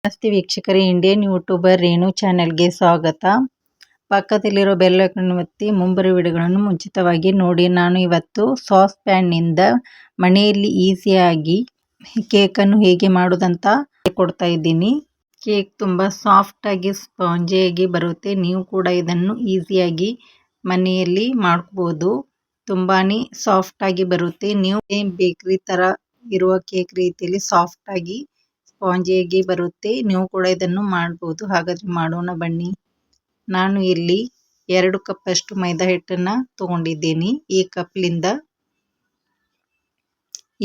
ನಮಸ್ತೆ ವೀಕ್ಷಕರೇ, Indian YouTuber ರೇಣು ಚಾನೆಲ್ಗೆ ಸ್ವಾಗತ. ಪಕ್ಕದಲ್ಲಿರೋ ಬೆಲ್ ಐಕಾನ್ ಒತ್ತಿ ಮುಂಬರುವ ವಿಡಿಯೋಗಳನ್ನು ಮುಂಚಿತವಾಗಿ ನೋಡಿ. ನಾನು ಇವತ್ತು ಸಾಸ್ ಪ್ಯಾನ್ನಿಂದ ಮನೆಯಲ್ಲಿ ಈಸಿಯಾಗಿ ಕೇಕನ್ನು ಹೇಗೆ ಮಾಡೋದಂತ ಕೊಡ್ತಾ ಇದ್ದೀನಿ. ಕೇಕ್ ತುಂಬ ಸಾಫ್ಟಾಗಿ ಸ್ಪಾಂಜಿಯಾಗಿ ಬರುತ್ತೆ. ನೀವು ಕೂಡ ಇದನ್ನು ಈಸಿಯಾಗಿ ಮನೆಯಲ್ಲಿ ಮಾಡ್ಬೋದು. ತುಂಬಾ ಸಾಫ್ಟಾಗಿ ಬರುತ್ತೆ. ನೀವು ಬೇಕರಿ ಥರ ಇರುವ ಕೇಕ್ ರೀತಿಯಲ್ಲಿ ಸಾಫ್ಟಾಗಿ ಸ್ಪಾಂಜಿಯಾಗಿ ಬರುತ್ತೆ. ನೀವು ಕೂಡ ಇದನ್ನು ಮಾಡ್ಬೋದು. ಹಾಗಾದರೆ ಮಾಡೋಣ ಬನ್ನಿ. ನಾನು ಇಲ್ಲಿ 2 ಕಪ್ ಅಷ್ಟು ಮೈದಾ ಹಿಟ್ಟನ್ನು ತಗೊಂಡಿದ್ದೀನಿ ಈ ಕಪ್ಲಿಂದ.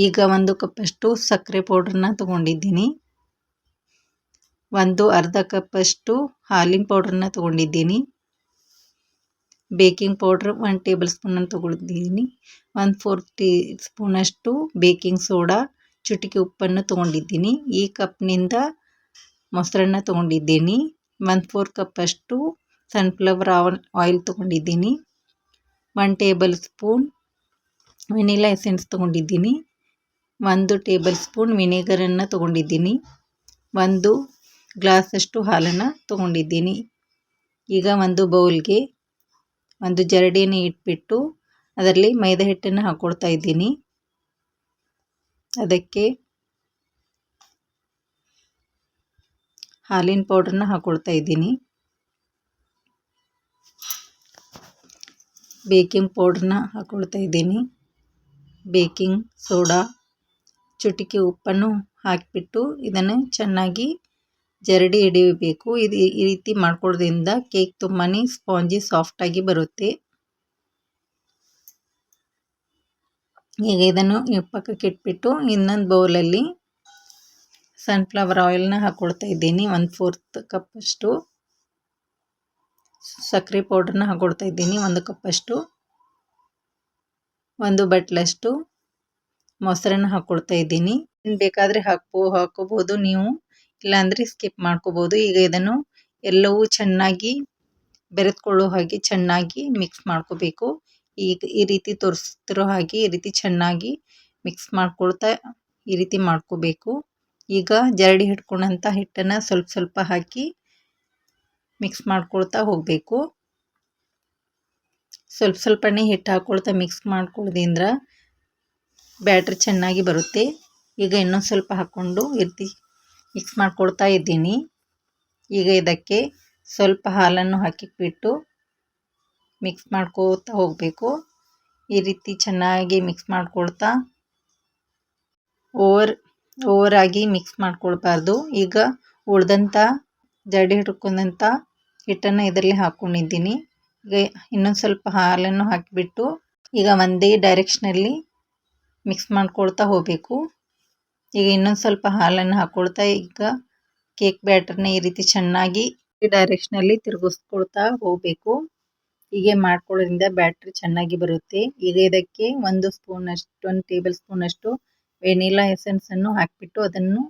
ಈಗ 1 ಕಪ್ ಅಷ್ಟು ಸಕ್ಕರೆ ಪೌಡ್ರನ್ನ ತಗೊಂಡಿದ್ದೀನಿ. ಅರ್ಧ ಕಪ್ ಅಷ್ಟು ಹಾಲಿನ ಪೌಡ್ರನ್ನ ತಗೊಂಡಿದ್ದೀನಿ. ಬೇಕಿಂಗ್ ಪೌಡ್ರ್ 1 ಟೇಬಲ್ ಸ್ಪೂನ್ ಅನ್ನು ತಗೊಂಡಿದ್ದೀನಿ. 1/4 ಟೀ ಸ್ಪೂನ್ ಅಷ್ಟು ಬೇಕಿಂಗ್ ಸೋಡಾ, ಚುಟಿಕೆ ಉಪ್ಪನ್ನು ತಗೊಂಡಿದ್ದೀನಿ. ಈ ಕಪ್ನಿಂದ ಮೊಸರನ್ನ ತಗೊಂಡಿದ್ದೀನಿ. 1/4 ಕಪ್ ಅಷ್ಟು ಸನ್ಫ್ಲವರ್ ಆಯಿಲ್ ತಗೊಂಡಿದ್ದೀನಿ. 1 ಟೇಬಲ್ ಸ್ಪೂನ್ ವೆನಿಲಾ ಎಸೆನ್ಸ್ ತಗೊಂಡಿದ್ದೀನಿ. 1 ಟೇಬಲ್ ಸ್ಪೂನ್ ವಿನೆಗರನ್ನು ತಗೊಂಡಿದ್ದೀನಿ. 1 ಗ್ಲಾಸ್ ಅಷ್ಟು ಹಾಲನ್ನು ತಗೊಂಡಿದ್ದೀನಿ. ಈಗ ಒಂದು ಬೌಲ್ಗೆ ಒಂದು ಜರಡಿಯನ್ನು ಇಟ್ಬಿಟ್ಟು ಅದರಲ್ಲಿ ಮೈದಾ ಹಿಟ್ಟನ್ನು ಹಾಕ್ಕೊಳ್ತಾ ಇದ್ದೀನಿ. ಅದಕ್ಕೆ ಹಾಲಿನ ಪೌಡ್ರನ್ನ ಹಾಕ್ಕೊಳ್ತಾ ಇದ್ದೀನಿ. ಬೇಕಿಂಗ್ ಪೌಡ್ರನ್ನ ಹಾಕ್ಕೊಳ್ತಾ ಇದ್ದೀನಿ. ಬೇಕಿಂಗ್ ಸೋಡಾ, ಚುಟಿಕೆ ಉಪ್ಪನ್ನು ಹಾಕಿಬಿಟ್ಟು ಇದನ್ನು ಚೆನ್ನಾಗಿ ಜರಡಿ ಹಿಡಿಯಬೇಕು. ಇದು ಈ ರೀತಿ ಮಾಡ್ಕೊಳ್ಳೋದ್ರಿಂದ ಕೇಕ್ ತುಂಬಾ ಸ್ಪಾಂಜಿ ಸಾಫ್ಟಾಗಿ ಬರುತ್ತೆ. ಈಗ ಇದನ್ನು ಪಕ್ಕಕ್ಕೆ ಇಟ್ಬಿಟ್ಟು ಇನ್ನೊಂದು ಬೌಲಲ್ಲಿ ಸನ್ಫ್ಲವರ್ ಆಯಿಲ್ನ ಹಾಕ್ಕೊಳ್ತಾ ಇದ್ದೀನಿ. 1/4 ಕಪ್ ಅಷ್ಟು ಸಕ್ಕರೆ ಪೌಡ್ರನ್ನ ಹಾಕ್ಕೊಳ್ತಾ ಇದ್ದೀನಿ. 1 ಕಪ್ ಅಷ್ಟು, 1 ಬಟ್ಲಷ್ಟು ಮೊಸರನ್ನ ಹಾಕ್ಕೊಳ್ತಾ ಇದ್ದೀನಿ. ಬೇಕಾದರೆ ಹಾಕೋಬಹುದು ನೀವು, ಇಲ್ಲಾಂದರೆ ಸ್ಕಿಪ್ ಮಾಡ್ಕೋಬೋದು. ಈಗ ಇದನ್ನು ಎಲ್ಲವೂ ಚೆನ್ನಾಗಿ ಬೆರೆತ್ಕೊಳ್ಳೋ ಹಾಗೆ ಚೆನ್ನಾಗಿ ಮಿಕ್ಸ್ ಮಾಡ್ಕೋಬೇಕು. ಈಗ ಈ ರೀತಿ ತೋರಿಸ್ತಿರೋ ಹಾಗೆ ಈ ರೀತಿ ಚೆನ್ನಾಗಿ ಮಿಕ್ಸ್ ಮಾಡ್ಕೊಳ್ತಾ ಈ ರೀತಿ ಮಾಡ್ಕೋಬೇಕು. ಈಗ ಜರಡಿ ಹಿಡ್ಕೊಂಡಂಥ ಹಿಟ್ಟನ್ನು ಸ್ವಲ್ಪ ಸ್ವಲ್ಪ ಹಾಕಿ ಮಿಕ್ಸ್ ಮಾಡ್ಕೊಳ್ತಾ ಹೋಗಬೇಕು. ಸ್ವಲ್ಪ ಸ್ವಲ್ಪನೇ ಹಿಟ್ಟು ಹಾಕ್ಕೊಳ್ತಾ ಮಿಕ್ಸ್ ಮಾಡ್ಕೊಳ್ಳೋದ್ರಿಂದ ಬ್ಯಾಟ್ರ್ ಚೆನ್ನಾಗಿ ಬರುತ್ತೆ. ಈಗ ಇನ್ನೊಂದು ಸ್ವಲ್ಪ ಹಾಕ್ಕೊಂಡು ಈ ರೀತಿ ಮಿಕ್ಸ್ ಮಾಡ್ಕೊಳ್ತಾ ಇದ್ದೀನಿ. ಈಗ ಇದಕ್ಕೆ ಸ್ವಲ್ಪ ಹಾಲನ್ನು ಹಾಕಿಬಿಟ್ಟು ಮಿಕ್ಸ್ ಮಾಡ್ಕೋತಾ ಹೋಗಬೇಕು. ಈ ರೀತಿ ಚೆನ್ನಾಗಿ ಮಿಕ್ಸ್ ಮಾಡ್ಕೊಳ್ತಾ ಓವರಾಗಿ ಮಿಕ್ಸ್ ಮಾಡ್ಕೊಳ್ಬಾರ್ದು. ಈಗ ಉಳಿದಂಥ ಜರಡಿ ಹಿಡ್ಕೊಂಡಂಥ ಹಿಟ್ಟನ್ನು ಇದರಲ್ಲಿ ಹಾಕ್ಕೊಂಡಿದ್ದೀನಿ. ಈಗ ಇನ್ನೊಂದು ಸ್ವಲ್ಪ ಹಾಲನ್ನು ಹಾಕಿಬಿಟ್ಟು ಈಗ ಒಂದೇ ಡೈರೆಕ್ಷನಲ್ಲಿ ಮಿಕ್ಸ್ ಮಾಡ್ಕೊಳ್ತಾ ಹೋಗಬೇಕು. ಈಗ ಇನ್ನೊಂದು ಸ್ವಲ್ಪ ಹಾಲನ್ನು ಹಾಕ್ಕೊಳ್ತಾ ಈಗ ಕೇಕ್ ಬ್ಯಾಟರ್ನ ಈ ರೀತಿ ಚೆನ್ನಾಗಿ ಡೈರೆಕ್ಷನಲ್ಲಿ ತಿರುಗಿಸ್ಕೊಳ್ತಾ ಹೋಗಬೇಕು. ಹೀಗೆ ಮಾಡ್ಕೊಳ್ಳೋದ್ರಿಂದ ಬ್ಯಾಟ್ರಿ ಚೆನ್ನಾಗಿ ಬರುತ್ತೆ. ಈಗ ಇದಕ್ಕೆ 1 ಟೇಬಲ್ ಸ್ಪೂನ್ ಅಷ್ಟು ವೆನಿಲಾ ಎಸೆನ್ಸನ್ನು ಹಾಕಿಬಿಟ್ಟು ಅದನ್ನು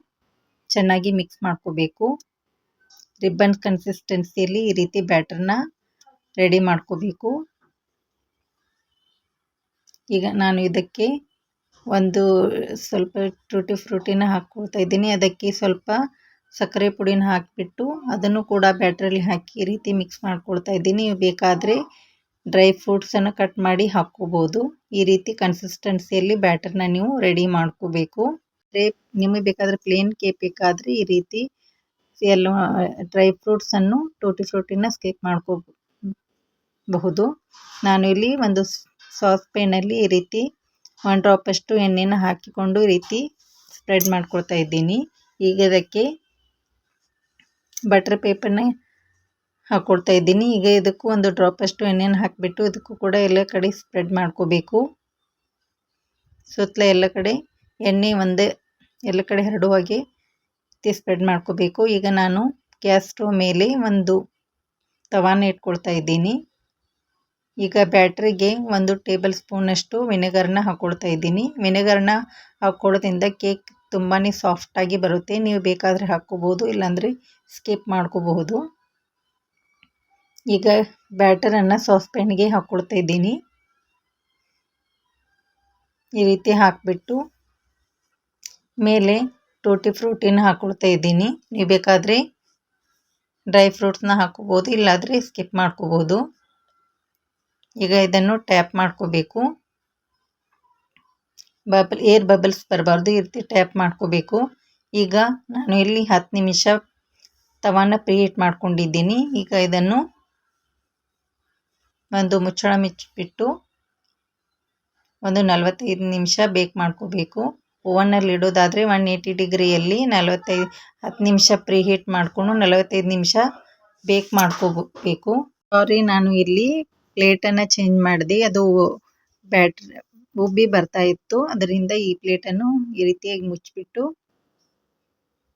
ಚೆನ್ನಾಗಿ ಮಿಕ್ಸ್ ಮಾಡ್ಕೋಬೇಕು. ರಿಬ್ಬನ್ ಕನ್ಸಿಸ್ಟೆನ್ಸಿಯಲ್ಲಿ ಈ ರೀತಿ ಬ್ಯಾಟರ್ನ ರೆಡಿ ಮಾಡ್ಕೋಬೇಕು. ಈಗ ನಾನು ಇದಕ್ಕೆ ಸ್ವಲ್ಪ ಟೂಟಿ ಫ್ರೂಟಿನ ಹಾಕ್ಕೊಳ್ತಾ ಇದ್ದೀನಿ. ಅದಕ್ಕೆ ಸ್ವಲ್ಪ ಸಕ್ಕರೆ ಪುಡಿನ ಹಾಕಿಬಿಟ್ಟು ಅದನ್ನು ಕೂಡ ಬ್ಯಾಟ್ರಲ್ಲಿ ಹಾಕಿ ಈ ರೀತಿ ಮಿಕ್ಸ್ ಮಾಡ್ಕೊಳ್ತಾ ಇದ್ದೀನಿ. ಬೇಕಾದರೆ ಡ್ರೈ ಫ್ರೂಟ್ಸನ್ನು ಕಟ್ ಮಾಡಿ ಹಾಕ್ಕೋಬೋದು. ಈ ರೀತಿ ಕನ್ಸಿಸ್ಟೆನ್ಸಿಯಲ್ಲಿ ಬ್ಯಾಟರ್ನ ನೀವು ರೆಡಿ ಮಾಡ್ಕೋಬೇಕು. ನಿಮಗೆ ಬೇಕಾದರೆ ಪ್ಲೇನ್ ಕೇಕ್ ಬೇಕಾದರೆ ಈ ರೀತಿ ಎಲ್ಲ ಡ್ರೈ ಫ್ರೂಟ್ಸನ್ನು ಟೂಟಿ ಫ್ರೂಟಿನ ಸ್ಕಿಪ್ ಮಾಡ್ಕೋಬಹುದು. ನಾನು ಇಲ್ಲಿ ಒಂದು ಸಾಸ್ ಪ್ಯಾನಲ್ಲಿ ಈ ರೀತಿ 1 ಡ್ರಾಪ್ ಅಷ್ಟು ಎಣ್ಣೆನ ಹಾಕಿಕೊಂಡು ಈ ರೀತಿ ಸ್ಪ್ರೆಡ್ ಮಾಡ್ಕೊಳ್ತಾ ಇದ್ದೀನಿ. ಈಗ ಇದಕ್ಕೆ ಬಟರ್ ಪೇಪರ್ನ ಹಾಕ್ಕೊಳ್ತಾ ಇದ್ದೀನಿ. ಈಗ ಇದಕ್ಕೂ 1 ಡ್ರಾಪ್ ಅಷ್ಟು ಎಣ್ಣೆನ ಹಾಕಿಬಿಟ್ಟು ಇದಕ್ಕೂ ಕೂಡ ಎಲ್ಲ ಕಡೆ ಸ್ಪ್ರೆಡ್ ಮಾಡ್ಕೋಬೇಕು. ಸುತ್ತಲ ಎಲ್ಲ ಕಡೆ ಎಣ್ಣೆ ಎಲ್ಲ ಕಡೆ ಹರಡುವ ಹಾಗೆ ಸ್ಪ್ರೆಡ್ ಮಾಡ್ಕೋಬೇಕು. ಈಗ ನಾನು ಗ್ಯಾಸ್ ಸ್ಟವ್ ಮೇಲೆ ಒಂದು ತವಾನ ಇಟ್ಕೊಳ್ತಾ ಇದ್ದೀನಿ. ಈಗ ಬ್ಯಾಟ್ರಿಗೆ 1 ಟೇಬಲ್ ಸ್ಪೂನ್ ಅಷ್ಟು ವಿನೆಗರ್ನ ಹಾಕ್ಕೊಳ್ತಾ ಇದ್ದೀನಿ. ವಿನೆಗರ್ನ ಹಾಕ್ಕೊಳ್ಳೋದ್ರಿಂದ ಕೇಕ್ ತುಂಬಾ ಸಾಫ್ಟಾಗಿ ಬರುತ್ತೆ. ನೀವು ಬೇಕಾದರೆ ಹಾಕ್ಕೋಬೋದು, ಇಲ್ಲಾಂದರೆ ಸ್ಕಿಪ್ ಮಾಡ್ಕೋಬಹುದು. ಈಗ ಬ್ಯಾಟರನ್ನು ಸಾಸ್ ಪ್ಯಾನ್ಗೆ ಹಾಕ್ಕೊಳ್ತಾ ಇದ್ದೀನಿ. ಈ ರೀತಿ ಹಾಕಿಬಿಟ್ಟು ಮೇಲೆ ಟೂಟಿ ಫ್ರೂಟಿನ ಹಾಕ್ಕೊಳ್ತಾ ಇದ್ದೀನಿ. ನೀವು ಬೇಕಾದರೆ ಡ್ರೈ ಫ್ರೂಟ್ಸ್ನ ಹಾಕೋಬೋದು, ಇಲ್ಲಾದರೆ ಸ್ಕಿಪ್ ಮಾಡ್ಕೋಬೋದು. ಈಗ ಇದನ್ನು ಟ್ಯಾಪ್ ಮಾಡ್ಕೋಬೇಕು. ಏರ್ ಬಬಲ್ಸ್ ಬರಬಾರ್ದು, ಈ ರೀತಿ ಟ್ಯಾಪ್ ಮಾಡ್ಕೋಬೇಕು. ಈಗ ನಾನು ಇಲ್ಲಿ 10 ನಿಮಿಷ ತವಾನ ಪ್ರೀಹೀಟ್ ಮಾಡ್ಕೊಂಡಿದ್ದೀನಿ. ಈಗ ಇದನ್ನು ಒಂದು ಮುಚ್ಚಳ ಮುಚ್ಚಿಬಿಟ್ಟು ಒಂದು 45 ನಿಮಿಷ ಬೇಕ್ ಮಾಡ್ಕೋಬೇಕು. ಓವನ್ನಲ್ಲಿ ಇಡೋದಾದರೆ 180 ಡಿಗ್ರಿಯಲ್ಲಿ 10 ನಿಮಿಷ ಪ್ರೀಹೀಟ್ ಮಾಡಿಕೊಂಡು 45 ನಿಮಿಷ ಬೇಕ್ ಮಾಡ್ಕೋಬೇಕು. ಸಾರಿ, ನಾನು ಇಲ್ಲಿ ಪ್ಲೇಟನ್ನು ಚೇಂಜ್ ಮಾಡಿದೆ, ಅದು ಉಬ್ಬಿ ಬರ್ತಾ ಇತ್ತು. ಅದರಿಂದ ಈ ಪ್ಲೇಟನ್ನು ಈ ರೀತಿಯಾಗಿ ಮುಚ್ಚಿಬಿಟ್ಟು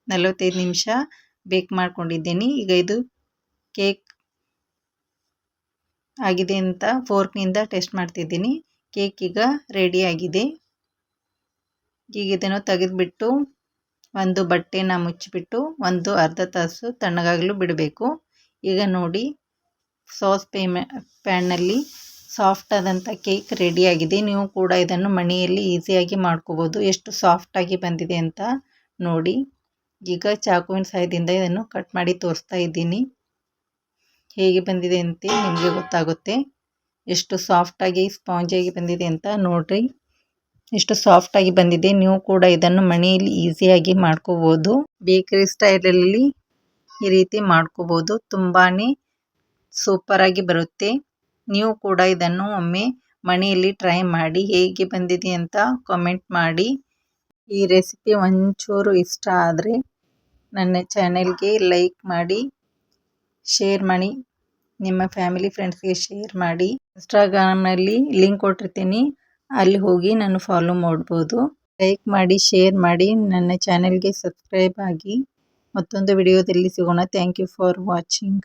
45 ನಿಮಿಷ ಬೇಕ್ ಮಾಡ್ಕೊಂಡಿದ್ದೀನಿ. ಈಗ ಇದು ಕೇಕ್ ಆಗಿದೆ ಅಂತ ಫೋರ್ಕ್ನಿಂದ ಟೆಸ್ಟ್ ಮಾಡ್ತಿದ್ದೀನಿ. ಕೇಕ್ ಈಗ ರೆಡಿ ಆಗಿದೆ. ಈಗ ಇದನ್ನು ತೆಗೆದುಬಿಟ್ಟು ಒಂದು ಬಟ್ಟೆನ ಮುಚ್ಚಿಬಿಟ್ಟು ಒಂದು ಅರ್ಧ ತಾಸು ತಣ್ಣಗಾಗಲು ಬಿಡಬೇಕು. ಈಗ ನೋಡಿ, ಸಾಸ್ ಪ್ಯಾನ್ನಲ್ಲಿ ಸಾಫ್ಟ್ ಆದಂಥ ಕೇಕ್ ರೆಡಿಯಾಗಿದೆ. ನೀವು ಕೂಡ ಇದನ್ನು ಮನೆಯಲ್ಲಿ ಈಸಿಯಾಗಿ ಮಾಡ್ಕೋಬೋದು. ಎಷ್ಟು ಸಾಫ್ಟಾಗಿ ಬಂದಿದೆ ಅಂತ ನೋಡಿ. ಈಗ ಚಾಕುವಿನ ಸಹಾಯದಿಂದ ಇದನ್ನು ಕಟ್ ಮಾಡಿ ತೋರಿಸ್ತಾ ಇದ್ದೀನಿ. ಹೇಗೆ ಬಂದಿದೆ ಅಂತ ನಿಮಗೆ ಗೊತ್ತಾಗುತ್ತೆ. ಎಷ್ಟು ಸಾಫ್ಟಾಗಿ ಸ್ಪಾಂಜಿಯಾಗಿ ಬಂದಿದೆ ಅಂತ ನೋಡ್ರಿ. ಎಷ್ಟು ಸಾಫ್ಟಾಗಿ ಬಂದಿದೆ. ನೀವು ಕೂಡ ಇದನ್ನು ಮನೆಯಲ್ಲಿ ಈಸಿಯಾಗಿ ಮಾಡ್ಕೋಬೋದು. ಬೇಕರಿ ಸ್ಟೈಲಲ್ಲಿ ಈ ರೀತಿ ಮಾಡ್ಕೋಬೋದು. ತುಂಬಾ ಸೂಪರಾಗಿ ಬರುತ್ತೆ. ನೀವು ಕೂಡ ಇದನ್ನು ಒಮ್ಮೆ ಮನೆಯಲ್ಲಿ ಟ್ರೈ ಮಾಡಿ, ಹೇಗೆ ಬಂದಿದೆ ಅಂತ ಕಾಮೆಂಟ್ ಮಾಡಿ. ಈ ರೆಸಿಪಿ ಒಂಚೂರು ಇಷ್ಟ ಆದರೆ ನನ್ನ ಚಾನೆಲ್ಗೆ ಲೈಕ್ ಮಾಡಿ, ಶೇರ್ ಮಾಡಿ, ನಿಮ್ಮ ಫ್ಯಾಮಿಲಿ ಫ್ರೆಂಡ್ಸ್ಗೆ ಶೇರ್ ಮಾಡಿ. ಇನ್ಸ್ಟಾಗ್ರಾಮ್ನಲ್ಲಿ ಲಿಂಕ್ ಕೊಟ್ಟಿರ್ತೀನಿ, ಅಲ್ಲಿ ಹೋಗಿ ನಾನು ಫಾಲೋ ಮಾಡ್ಬೋದು. ಲೈಕ್ ಮಾಡಿ, ಶೇರ್ ಮಾಡಿ, ನನ್ನ ಚಾನೆಲ್ಗೆ ಸಬ್ಸ್ಕ್ರೈಬ್ ಆಗಿ. ಮತ್ತೊಂದು ವಿಡಿಯೋದಲ್ಲಿ ಸಿಗೋಣ. Thank you for watching.